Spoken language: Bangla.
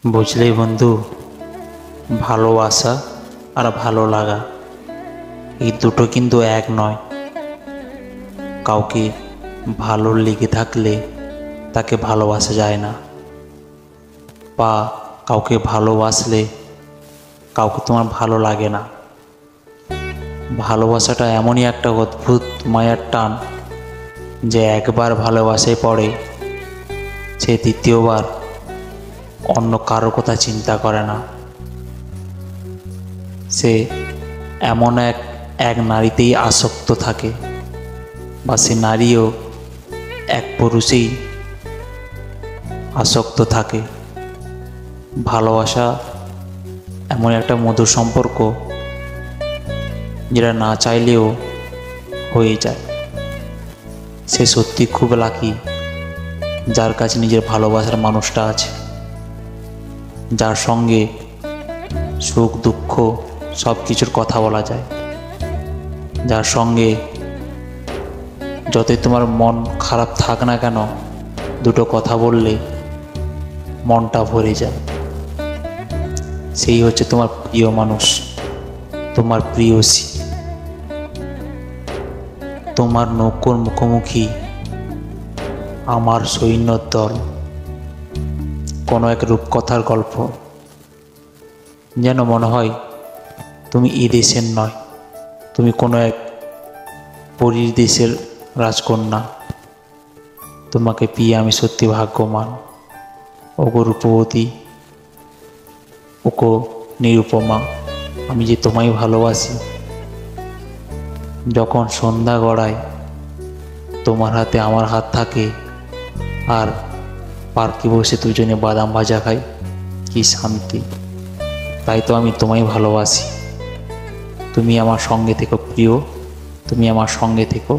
বুঝলে বন্ধু, ভালোবাসা আর ভালো লাগা এই দুটো কিন্তু এক নয়। কাউকে ভালো লেগে থাকলে তাকে ভালোবাসা যায় না, বা কাউকে ভালোবাসলে কাউকে তোমার ভালো লাগে না। ভালোবাসাটা এমনই একটা অদ্ভুত মায়ার টান যে একবার ভালোবাসায় পড়ে সে দ্বিতীয়বার অন্য কারো কথা চিন্তা করে না। সে এমন এক এক নারীতেই আসক্ত থাকে, বা সে নারীও এক পুরুষেই আসক্ত থাকে। ভালোবাসা এমন একটা মধুর সম্পর্ক যেটা না চাইলেও হয়ে যায়। সে সত্যি খুব লাকি যার কাছে নিজের ভালোবাসার মানুষটা আছে, যার সঙ্গে সুখ দুঃখ সব কিছুর কথা বলা যায়, যার সঙ্গে যতই তোমার মন খারাপ থাক না কেন দুটো কথা বললে মনটা ভরে যায়। সেই হচ্ছে তোমার প্রিয় মানুষ, তোমার প্রিয়সী, তোমার নৌকোর মুখোমুখি আমার সৈন্যর দল। কোনো এক রূপকথার গল্প, যেন মনে হয় তুমি এই দেশের নয়, তুমি কোনো এক পরীর দেশের রাজকন্যা। তোমাকে পেয়ে আমি সত্যি ভাগ্যবান। ওগো রূপবতী, ওগো নিরুপমা, আমি যে তোমায় ভালোবাসি। যখন সন্ধ্যা গড়ায় তোমার হাতে আমার হাত থাকে, আর পার্কে বসে দুজনে বাদাম ভাজা খাই, কি শান্তি। তাই তো আমি তোমায় ভালোবাসি। তুমি আমার সঙ্গে থেকো প্রিয়, তুমি আমার সঙ্গে থেকো।